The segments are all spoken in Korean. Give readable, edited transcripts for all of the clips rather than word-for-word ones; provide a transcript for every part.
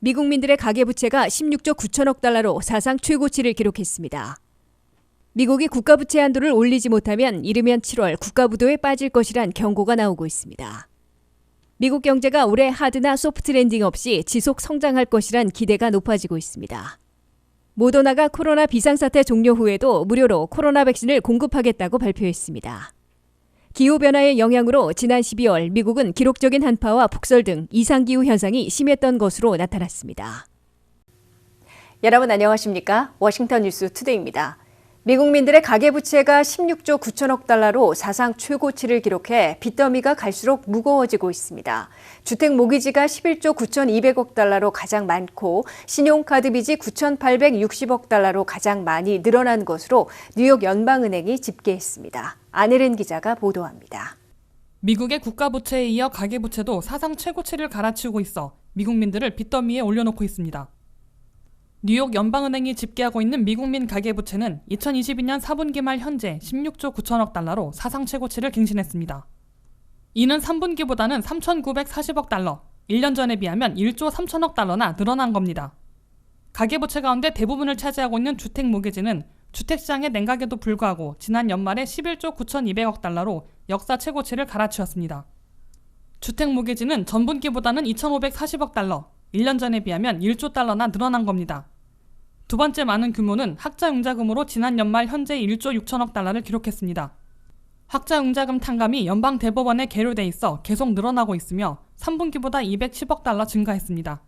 미국민들의 가계부채가 16조 9천억 달러로 사상 최고치를 기록했습니다. 미국이 국가부채 한도를 올리지 못하면 이르면 7월 국가부도에 빠질 것이란 경고가 나오고 있습니다. 미국 경제가 올해 하드나 소프트 랜딩 없이 지속 성장할 것이란 기대가 높아지고 있습니다. 모더나가 코로나 비상사태 종료 후에도 무료로 코로나 백신을 공급하겠다고 발표했습니다. 기후변화의 영향으로 지난 12월 미국은 기록적인 한파와 폭설 등 이상기후 현상이 심했던 것으로 나타났습니다. 여러분 안녕하십니까? 워싱턴 뉴스 투데이입니다. 미국민들의 가계부채가 16조 9천억 달러로 사상 최고치를 기록해 빚더미가 갈수록 무거워지고 있습니다. 주택 모기지가 11조 9,200억 달러로 가장 많고 신용카드 빚이 9,860억 달러로 가장 많이 늘어난 것으로 뉴욕 연방은행이 집계했습니다. 안혜린 기자가 보도합니다. 미국의 국가부채에 이어 가계부채도 사상 최고치를 갈아치우고 있어 미국민들을 빚더미에 올려놓고 있습니다. 뉴욕 연방은행이 집계하고 있는 미국민 가계부채는 2022년 4분기 말 현재 16조 9천억 달러로 사상 최고치를 갱신했습니다. 이는 3분기보다는 3,940억 달러, 1년 전에 비하면 1조 3천억 달러나 늘어난 겁니다. 가계부채 가운데 대부분을 차지하고 있는 주택 모기지는 주택시장의 냉각에도 불구하고 지난 연말에 11조 9,200억 달러로 역사 최고치를 갈아치웠습니다. 주택 모기지는 전분기보다는 2,540억 달러, 1년 전에 비하면 1조 달러나 늘어난 겁니다. 두 번째 많은 규모는 학자융자금으로 지난 연말 현재 1조 6천억 달러를 기록했습니다. 학자융자금 탕감이 연방 대법원에 계류돼 있어 계속 늘어나고 있으며 3분기보다 210억 달러 증가했습니다.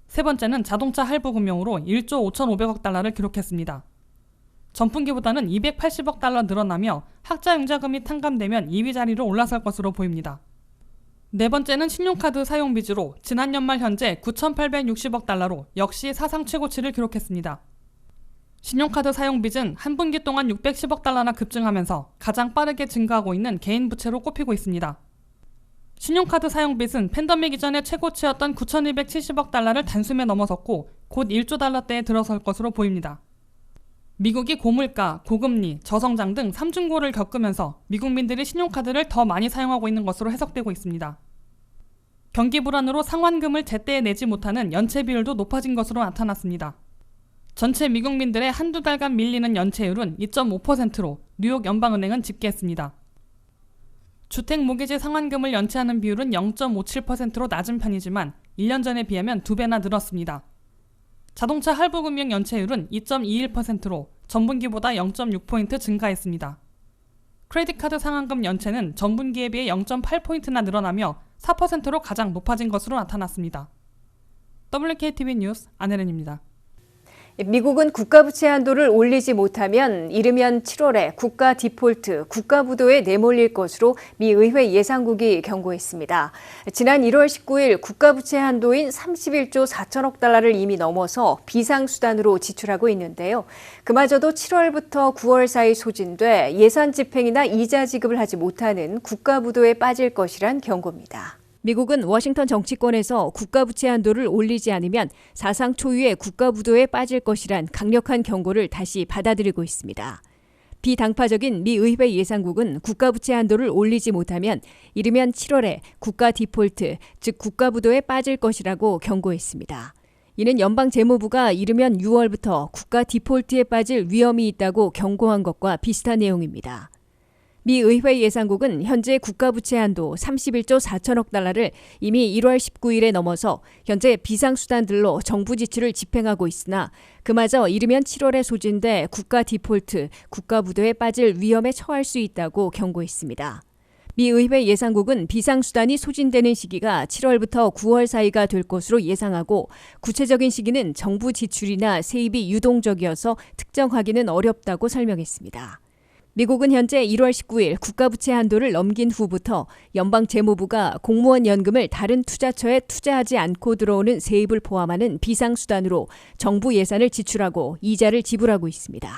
세 번째는 자동차 할부금융으로 1조 5,500억 달러를 기록했습니다. 전분기보다는 280억 달러 늘어나며 학자융자금이 탕감되면 2위 자리로 올라설 것으로 보입니다. 네 번째는 신용카드 사용 빚으로 지난 연말 현재 9,860억 달러로 역시 사상 최고치를 기록했습니다. 신용카드 사용 빚은 한 분기 동안 610억 달러나 급증하면서 가장 빠르게 증가하고 있는 개인 부채로 꼽히고 있습니다. 신용카드 사용 빚은 팬데믹 이전의 최고치였던 9,270억 달러를 단숨에 넘어섰고 곧 1조 달러대에 들어설 것으로 보입니다. 미국이 고물가, 고금리, 저성장 등 3중고를 겪으면서 미국민들이 신용카드를 더 많이 사용하고 있는 것으로 해석되고 있습니다. 경기 불안으로 상환금을 제때에 내지 못하는 연체 비율도 높아진 것으로 나타났습니다. 전체 미국민들의 한두 달간 밀리는 연체율은 2.5%로 뉴욕 연방은행은 집계했습니다. 주택 모기지 상환금을 연체하는 비율은 0.57%로 낮은 편이지만 1년 전에 비하면 2배나 늘었습니다. 자동차 할부금융 연체율은 2.21%로 전분기보다 0.6포인트 증가했습니다. 크레딧카드 상환금 연체는 전분기에 비해 0.8포인트나 늘어나며 4%로 가장 높아진 것으로 나타났습니다. WKTV 뉴스 안혜린입니다. 미국은 국가부채 한도를 올리지 못하면 이르면 7월에 국가 디폴트, 국가부도에 내몰릴 것으로 미 의회 예상국이 경고했습니다. 지난 1월 19일 국가부채 한도인 31조 4천억 달러를 이미 넘어서 비상수단으로 지출하고 있는데요. 그마저도 7월부터 9월 사이 소진돼 예산 집행이나 이자 지급을 하지 못하는 국가부도에 빠질 것이란 경고입니다. 미국은 워싱턴 정치권에서 국가부채 한도를 올리지 않으면 사상 초유의 국가부도에 빠질 것이란 강력한 경고를 다시 받아들이고 있습니다. 비당파적인 미 의회 예상국은 국가부채 한도를 올리지 못하면 이르면 7월에 국가 디폴트, 즉 국가부도에 빠질 것이라고 경고했습니다. 이는 연방재무부가 이르면 6월부터 국가 디폴트에 빠질 위험이 있다고 경고한 것과 비슷한 내용입니다. 미 의회 예상국은 현재 국가부채 한도 31조 4천억 달러를 이미 1월 19일에 넘어서 현재 비상수단들로 정부 지출을 집행하고 있으나 그마저 이르면 7월에 소진돼 국가 디폴트, 국가부도에 빠질 위험에 처할 수 있다고 경고했습니다. 미 의회 예상국은 비상수단이 소진되는 시기가 7월부터 9월 사이가 될 것으로 예상하고 구체적인 시기는 정부 지출이나 세입이 유동적이어서 특정하기는 어렵다고 설명했습니다. 미국은 현재 1월 19일 국가부채 한도를 넘긴 후부터 연방재무부가 공무원 연금을 다른 투자처에 투자하지 않고 들어오는 세입을 포함하는 비상수단으로 정부 예산을 지출하고 이자를 지불하고 있습니다.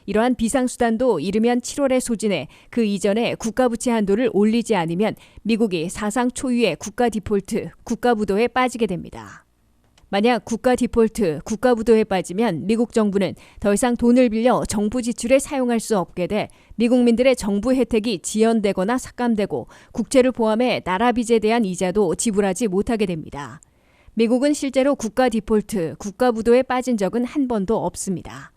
이러한 비상수단도 이르면 7월에 소진해 그 이전에 국가부채 한도를 올리지 않으면 미국이 사상 초유의 국가 디폴트, 국가부도에 빠지게 됩니다. 만약 국가 디폴트, 국가부도에 빠지면 미국 정부는 더 이상 돈을 빌려 정부 지출에 사용할 수 없게 돼 미국민들의 정부 혜택이 지연되거나 삭감되고 국채를 포함해 나라 빚에 대한 이자도 지불하지 못하게 됩니다. 미국은 실제로 국가 디폴트, 국가 부도에 빠진 적은 한 번도 없습니다.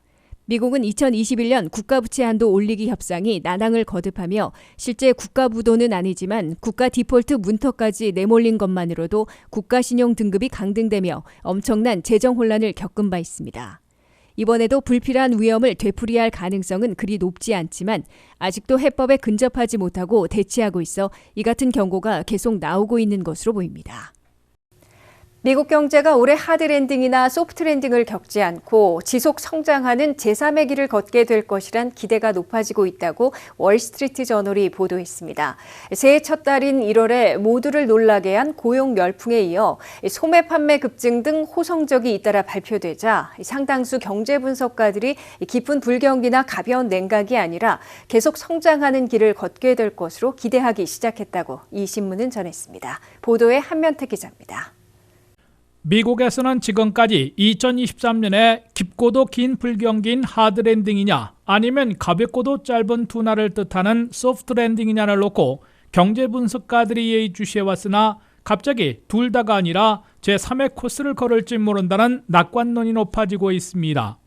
미국은 2021년 국가부채 한도 올리기 협상이 난항을 거듭하며 실제 국가 부도는 아니지만 국가 디폴트 문턱까지 내몰린 것만으로도 국가 신용 등급이 강등되며 엄청난 재정 혼란을 겪은 바 있습니다. 이번에도 불필요한 위험을 되풀이할 가능성은 그리 높지 않지만 아직도 해법에 근접하지 못하고 대치하고 있어 이 같은 경고가 계속 나오고 있는 것으로 보입니다. 미국 경제가 올해 하드랜딩이나 소프트랜딩을 겪지 않고 지속 성장하는 제3의 길을 걷게 될 것이란 기대가 높아지고 있다고 월스트리트 저널이 보도했습니다. 새해 첫 달인 1월에 모두를 놀라게 한 고용 열풍에 이어 소매 판매 급증 등 호성적이 잇따라 발표되자 상당수 경제 분석가들이 깊은 불경기나 가벼운 냉각이 아니라 계속 성장하는 길을 걷게 될 것으로 기대하기 시작했다고 이 신문은 전했습니다. 보도에 한면택 기자입니다. 미국에서는 지금까지 2023년에 깊고도 긴 불경기인 하드랜딩이냐 아니면 가볍고도 짧은 둔화를 뜻하는 소프트랜딩이냐를 놓고 경제 분석가들이 예의주시해왔으나 갑자기 둘 다가 아니라 제3의 코스를 걸을지 모른다는 낙관론이 높아지고 있습니다.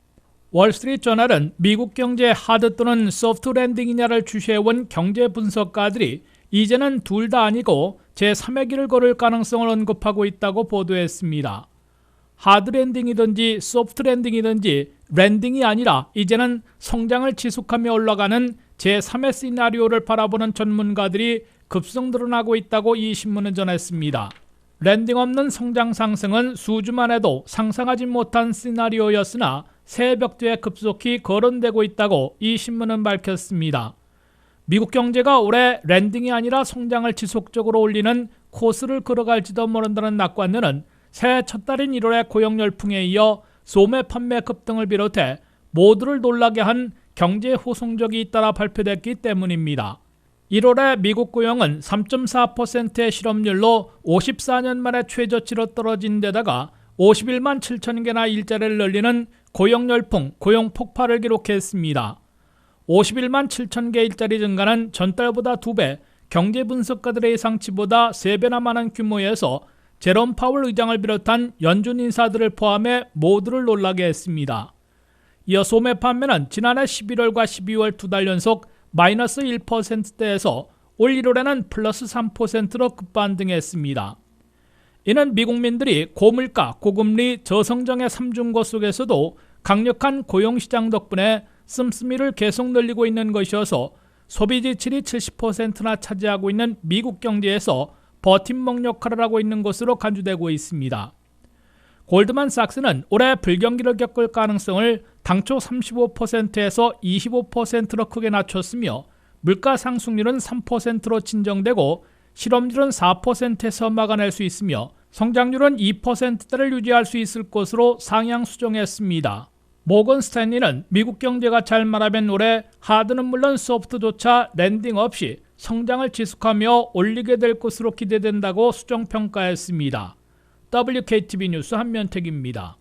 월스트리트저널은 미국 경제 하드 또는 소프트랜딩이냐를 주시해온 경제 분석가들이 이제는 둘 다 아니고 제3의 길을 걸을 가능성을 언급하고 있다고 보도했습니다. 하드랜딩이든지 소프트랜딩이든지 랜딩이 아니라 이제는 성장을 지속하며 올라가는 제3의 시나리오를 바라보는 전문가들이 급성 늘어나고 있다고 이 신문은 전했습니다. 랜딩 없는 성장 상승은 수주만 해도 상상하지 못한 시나리오였으나 새 벽두에 급속히 거론되고 있다고 이 신문은 밝혔습니다. 미국 경제가 올해 랜딩이 아니라 성장을 지속적으로 올리는 코스를 걸어갈지도 모른다는 낙관론은 새해 첫 달인 1월의 고용 열풍에 이어 소매 판매 급등을 비롯해 모두를 놀라게 한 경제 호송적이 잇따라 발표됐기 때문입니다. 1월에 미국 고용은 3.4%의 실업률로 54년 만에 최저치로 떨어진 데다가 51만 7천 개나 일자리를 늘리는 고용 열풍, 고용 폭발을 기록했습니다. 51만 7천 개 일자리 증가는 전달보다 2배, 경제 분석가들의 예상치보다 3배나 많은 규모에서 제롬 파월 의장을 비롯한 연준 인사들을 포함해 모두를 놀라게 했습니다. 이어 소매 판매는 지난해 11월과 12월 2달 연속 마이너스 1%대에서 올 1월에는 플러스 3%로 급반등했습니다. 이는 미국민들이 고물가, 고금리, 저성장의 삼중고 속에서도 강력한 고용시장 덕분에 씀씀이를 계속 늘리고 있는 것이어서 소비 지출이 70%나 차지하고 있는 미국 경제에서 버팀목 역할을 하고 있는 것으로 간주되고 있습니다. 골드만삭스는 올해 불경기를 겪을 가능성을 당초 35%에서 25%로 크게 낮췄으며 물가 상승률은 3%로 진정되고 실업률은 4%에서 막아낼 수 있으며 성장률은 2%대를 유지할 수 있을 것으로 상향 수정했습니다. 모건 스탠리는 미국 경제가 잘 말하면 올해 하드는 물론 소프트조차 랜딩 없이 성장을 지속하며 올리게 될 것으로 기대된다고 수정평가했습니다. WKTV 뉴스 한면택입니다.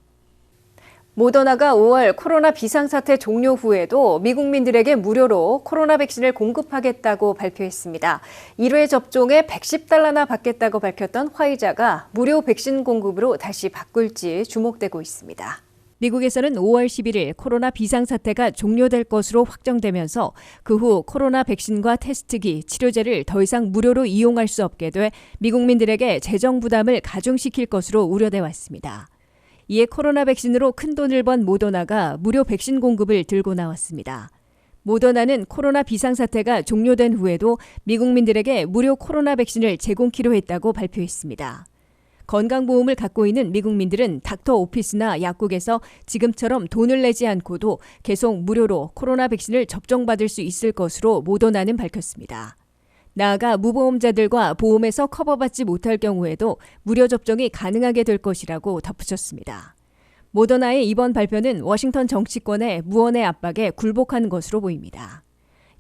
모더나가 5월 코로나 비상사태 종료 후에도 미국민들에게 무료로 코로나 백신을 공급하겠다고 발표했습니다. 1회 접종에 $110나 받겠다고 밝혔던 화이자가 무료 백신 공급으로 다시 바꿀지 주목되고 있습니다. 미국에서는 5월 11일 코로나 비상사태가 종료될 것으로 확정되면서 그 후 코로나 백신과 테스트기, 치료제를 더 이상 무료로 이용할 수 없게 돼 미국민들에게 재정 부담을 가중시킬 것으로 우려돼 왔습니다. 이에 코로나 백신으로 큰돈을 번 모더나가 무료 백신 공급을 들고 나왔습니다. 모더나는 코로나 비상사태가 종료된 후에도 미국민들에게 무료 코로나 백신을 제공키로 했다고 발표했습니다. 건강보험을 갖고 있는 미국민들은 닥터 오피스나 약국에서 지금처럼 돈을 내지 않고도 계속 무료로 코로나 백신을 접종받을 수 있을 것으로 모더나는 밝혔습니다. 나아가 무보험자들과 보험에서 커버받지 못할 경우에도 무료 접종이 가능하게 될 것이라고 덧붙였습니다. 모더나의 이번 발표는 워싱턴 정치권의 무언의 압박에 굴복한 것으로 보입니다.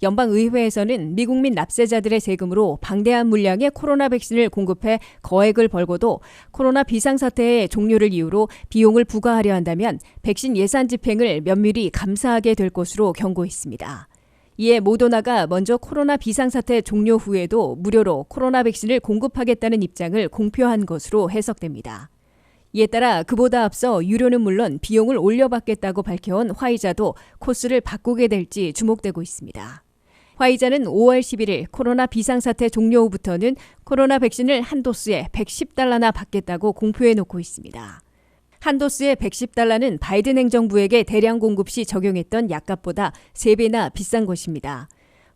연방의회에서는 미국민 납세자들의 세금으로 방대한 물량의 코로나 백신을 공급해 거액을 벌고도 코로나 비상사태의 종료를 이유로 비용을 부과하려 한다면 백신 예산 집행을 면밀히 감사하게 될 것으로 경고했습니다. 이에 모더나가 먼저 코로나 비상사태 종료 후에도 무료로 코로나 백신을 공급하겠다는 입장을 공표한 것으로 해석됩니다. 이에 따라 그보다 앞서 유료는 물론 비용을 올려받겠다고 밝혀온 화이자도 코스를 바꾸게 될지 주목되고 있습니다. 화이자는 5월 11일 코로나 비상사태 종료 후부터는 코로나 백신을 한 도스에 $110나 받겠다고 공표해놓고 있습니다. 한 도스에 $110는 바이든 행정부에게 대량 공급 시 적용했던 약값보다 3배나 비싼 것입니다.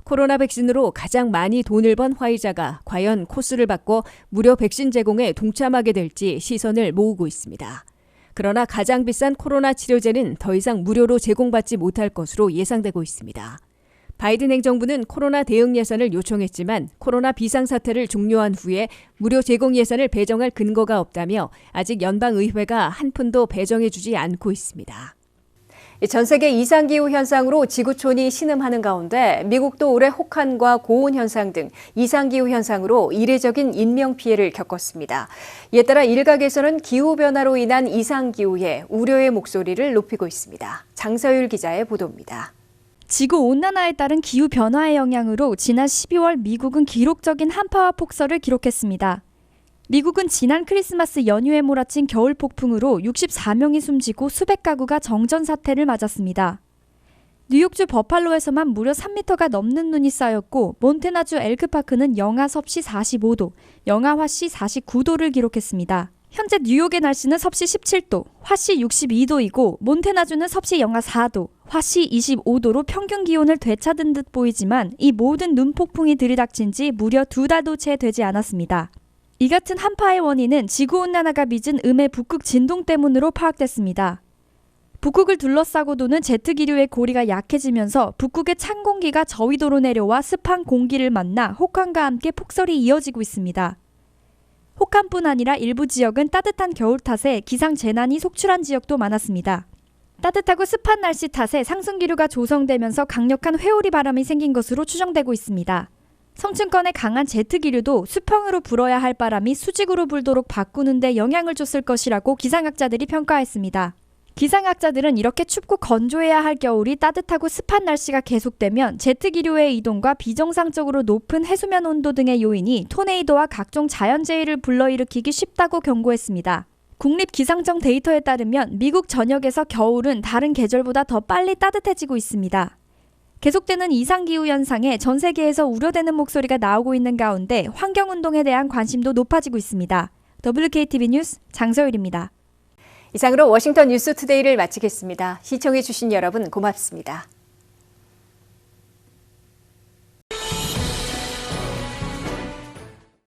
코로나 백신으로 가장 많이 돈을 번 화이자가 과연 코스를 바꿔 무료 백신 제공에 동참하게 될지 시선을 모으고 있습니다. 그러나 가장 비싼 코로나 치료제는 더 이상 무료로 제공받지 못할 것으로 예상되고 있습니다. 바이든 행정부는 코로나 대응 예산을 요청했지만 코로나 비상사태를 종료한 후에 무료 제공 예산을 배정할 근거가 없다며 아직 연방의회가 한 푼도 배정해주지 않고 있습니다. 전 세계 이상기후 현상으로 지구촌이 신음하는 가운데 미국도 올해 혹한과 고온 현상 등 이상기후 현상으로 이례적인 인명피해를 겪었습니다. 이에 따라 일각에서는 기후변화로 인한 이상기후에 우려의 목소리를 높이고 있습니다. 장서율 기자의 보도입니다. 지구온난화에 따른 기후변화의 영향으로 지난 12월 미국은 기록적인 한파와 폭설을 기록했습니다. 미국은 지난 크리스마스 연휴에 몰아친 겨울 폭풍으로 64명이 숨지고 수백 가구가 정전 사태를 맞았습니다. 뉴욕주 버팔로에서만 무려 3m가 넘는 눈이 쌓였고 몬태나주 엘크파크는 영하 섭씨 45도, 영하 화씨 49도를 기록했습니다. 현재 뉴욕의 날씨는 섭씨 17도, 화씨 62도이고 몬태나주는 섭씨 영하 4도, 화씨 25도로 평균 기온을 되찾은 듯 보이지만 이 모든 눈폭풍이 들이닥친 지 무려 2달도 채 되지 않았습니다. 이 같은 한파의 원인은 지구온난화가 빚은 음의 북극 진동 때문으로 파악됐습니다. 북극을 둘러싸고 도는 제트기류의 고리가 약해지면서 북극의 찬 공기가 저위도로 내려와 습한 공기를 만나 혹한과 함께 폭설이 이어지고 있습니다. 혹한뿐 아니라 일부 지역은 따뜻한 겨울 탓에 기상재난이 속출한 지역도 많았습니다. 따뜻하고 습한 날씨 탓에 상승기류가 조성되면서 강력한 회오리 바람이 생긴 것으로 추정되고 있습니다. 성층권의 강한 제트기류도 수평으로 불어야 할 바람이 수직으로 불도록 바꾸는 데 영향을 줬을 것이라고 기상학자들이 평가했습니다. 기상학자들은 이렇게 춥고 건조해야 할 겨울이 따뜻하고 습한 날씨가 계속되면 제트기류의 이동과 비정상적으로 높은 해수면 온도 등의 요인이 토네이도와 각종 자연재해를 불러일으키기 쉽다고 경고했습니다. 국립기상청 데이터에 따르면 미국 전역에서 겨울은 다른 계절보다 더 빨리 따뜻해지고 있습니다. 계속되는 이상기후 현상에 전 세계에서 우려되는 목소리가 나오고 있는 가운데 환경운동에 대한 관심도 높아지고 있습니다. WKTV 뉴스 장서율입니다. 이상으로 워싱턴 뉴스투데이를 마치겠습니다. 시청해주신 여러분 고맙습니다.